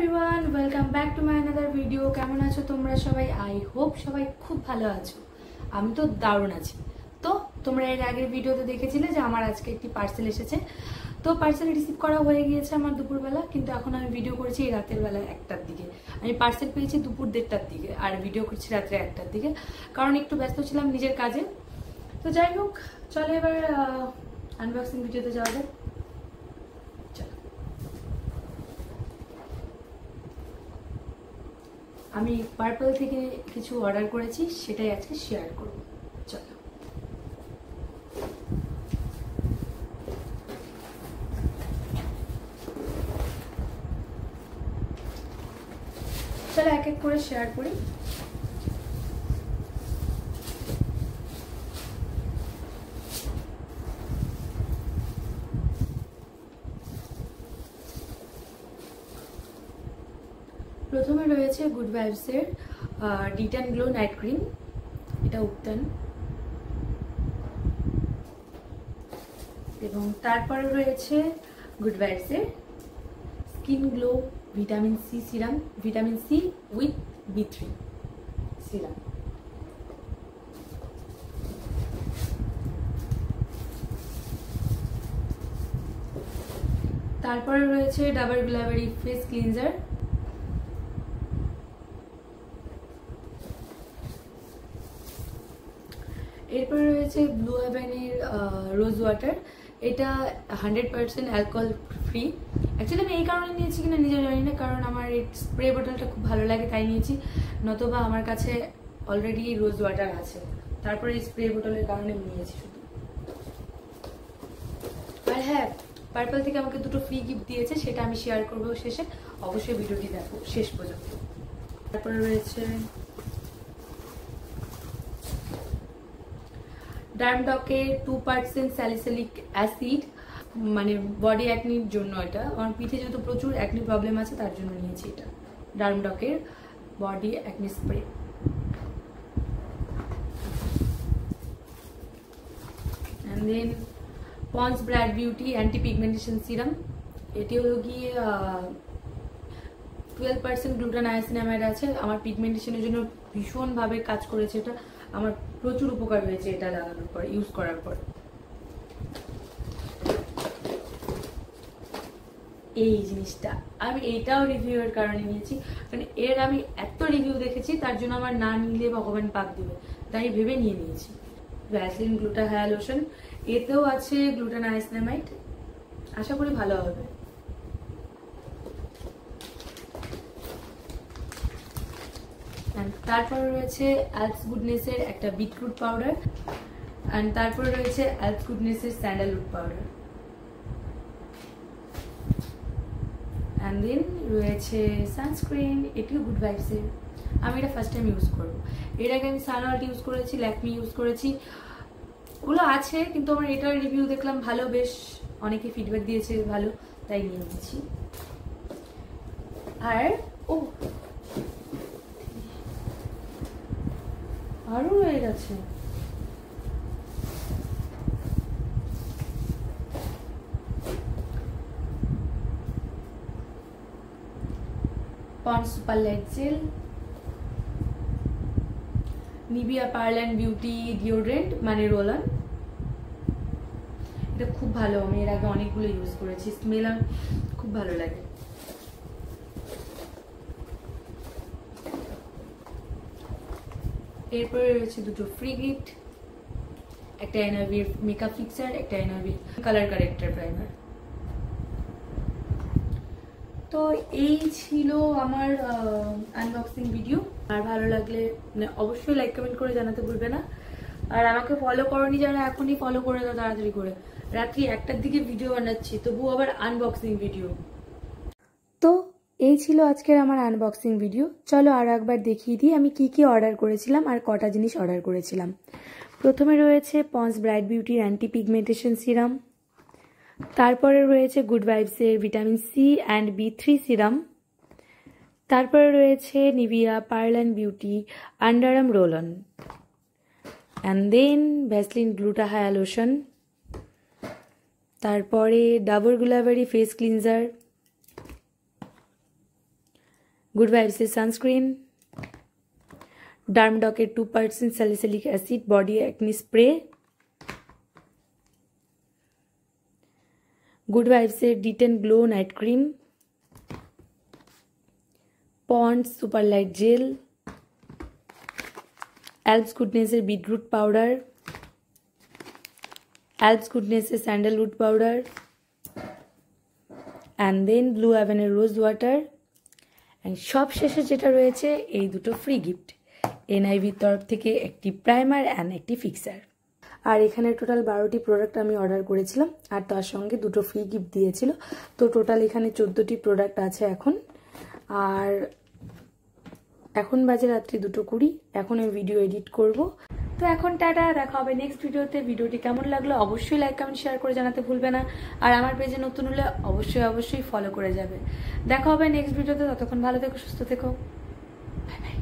Everyone, welcome back to my another video. কেমন আছো তোমরা সবাই? আই হোপ সবাই খুব ভালো আছো। আমি তো দারুণ আছি। তো তোমরা এর আগের ভিডিওতে দেখেছিলে যে আমার আজকে একটি পার্সেল এসেছে। তো পার্সেল রিসিভ করা হয়ে গিয়েছে আমার দুপুরবেলা, কিন্তু এখন আমি ভিডিও করেছি এই রাতের বেলা 1টার দিকে। আমি পার্সেল পেয়েছি দুপুর 1:30টার দিকে আর ভিডিও করছি রাত্রে 1টার দিকে, কারণ একটু ব্যস্ত ছিলাম নিজের কাজে। তো যাই হোক, চলো এবার আনবক্সিং ভিডিওতে যাওয়া যাক। আমি পার্পল থেকে কিছু অর্ডার করেছি, সেটাই আজকে শেয়ার করব। চলো চলো এক এক করে শেয়ার করি। প্রথমে রয়েছে গুড ভাইবসের ডিটান গ্লো নাইট ক্রিম, এটা উত্তান। এবং তারপরে রয়েছে গুড ভাইবসের skin glow vitamin C serum, vitamin C with B3 serum. তারপরে রয়েছে ডাবর গুলাবেরি ফেস ক্লিনজার। এরপরে রয়েছে ব্লু হেভেনের রোজ ওয়াটার, এটা 100% অ্যালকোহল ফ্রি। অ্যাকচুয়ালি আমি এই কারণে নিয়েছি কিনা নিজে জানি না, কারণ আমার এই স্প্রে বোতলটা খুব ভালো লাগে তাই নিয়েছি, নতবা আমার কাছে অলরেডি রোজ ওয়াটার আছে। তারপরে এই স্প্রে বোতলের কারণে নিয়েছি শুধু। আর হ্যাঁ, পার্পল থেকে আমাকে দুটো ফ্রি গিফট দিয়েছে, সেটা আমি শেয়ার করবো শেষে। অবশ্যই ভিডিওটি দেখো শেষ পর্যন্ত। তারপরে রয়েছে ডার্মডকের 2% স্যালিসিলিক অ্যাসিড, মানে বডি অ্যাকনির জন্য। এটা আমার পিঠে যেহেতু প্রচুর অ্যাকনি প্রবলেম আছে তার জন্য নিয়েছি এটা, ডার্মডকের body acne spray. And then Pond's bright beauty anti pigmentation serum, এটি হলো গিয়ে 12% গ্লুটানায়াসিনামাইড আছে। আমার পিগমেন্টেশনের জন্য ভীষণভাবে কাজ করেছে এটা, আমার প্রচুর উপকার হয়েছে এটা লাগানোর পর, ইউজ করার পর। এই জিনিসটা আমি এইটাও রিভিউয়ের কারণে নিয়েছি, কারণ এর আমি এত রিভিউ দেখেছি, তার জন্য আমার না নিলে ভগবান পাপ দিবে, তাই ভেবে নিয়ে নিয়েছি। ভ্যাসলিন গ্লুটা হেয়ার লোশন, এতেও আছে গ্লুটানায়াসিনামাইড, আশা করি ভালো হবে। তারপরে রয়েছে অ্যালপস গুডনেসের একটা বিটরুট পাউডার, অ্যান্ড তারপরে রয়েছে অ্যালপস গুডনেসের স্যান্ডালউড পাউডার, অ্যান্ড দেন রয়েছে সানস্ক্রিন, এটিও গুড ভাইবসের। আমি এটা ফার্স্ট টাইম ইউজ করবো। এর আগে আমি সানঅল্ট ইউজ করেছি, ল্যাকমি ইউজ করেছি, ওগুলো আছে, কিন্তু আমার এটার রিভিউ দেখলাম ভালো, বেশ অনেকে ফিডব্যাক দিয়েছে ভালো, তাই নিয়ে নিয়েছি। আর ও আরো রয়ে গেছে, Pond's super light gel, Nivea pearl and beauty deodorant মানে রোল অন, এটা খুব ভালো, আমি এর আগে অনেকগুলো ইউজ করেছি, স্মেল খুব ভালো লাগে। এরপরে রয়েছে দুটো ফ্রি গিফট, একটা এনআরবির মেকআপ ফিক্সার, একটা এনআরবির কালার কারেক্টর প্রাইমার। তো এই ছিল আমার আনবক্সিং ভিডিও। আর ভালো লাগলে অবশ্যই লাইক কমেন্ট করে জানাতে ভুলবে না। আর আমাকে ফলো করোনি যারা, এখনই ফলো করে দাও তাড়াতাড়ি করে। রাত্রি 1টার দিকে ভিডিও বানাচ্ছি, তবু আবার আনবক্সিং ভিডিও। তো এই ছিল আজকের আমার আনবক্সিং ভিডিও। চলো আরো একবার দেখিয়ে দিই আমি কি কি অর্ডার করেছিলাম আর কটা জিনিস অর্ডার করেছিলাম। প্রথমে রয়েছে পন্স ব্রাইট বিউটির অ্যান্টি পিগমেন্টেশন সিরাম, তারপরে রয়েছে গুড ভাইবসের vitamin C and B3 serum, তারপরে রয়েছে Nivea pearl and beauty under arm roll on, and then Vaseline gluta hair lotion, তারপরে Dabur Gulabari face cleanser, good ভাইবসের সানস্ক্রিন, ডার্মডকের 2% salicylic acid body acne spray, good ভাইবসের de tan glow night cream, Pond's super light gel, Alps গুডনেসের beetroot powder, Alps গুডনেসের sandalwood powder, and then blue অ্যাভেনের rose water, and সব শেষে যেটা রয়েছে এই দুটো ফ্রি গিফট, এনআইভির তরফ থেকে একটি প্রাইমার অ্যান্ড একটি ফিক্সার। আর এখানে টোটাল 12টি প্রোডাক্ট আমি অর্ডার করেছিলাম আর তার সঙ্গে দুটো ফ্রি গিফট দিয়েছিল। তো টোটাল এখানে 14টি প্রোডাক্ট আছে এখন। আর এখন বাজে রাত্রি 2:20, এখন আমি ভিডিও এডিট করব। তো এখন টাটা, দেখা হবে নেক্সট ভিডিওতে। ভিডিওটি কেমন লাগলো অবশ্যই লাইক কমেন্ট শেয়ার করে জানাতে ভুলবে না। আর আমার পেজে নতুন হলে অবশ্যই ফলো করে যাবে। দেখা হবে নেক্সট ভিডিওতে, ততক্ষণ ভালো থেকো, সুস্থ থেকো, বাই বাই।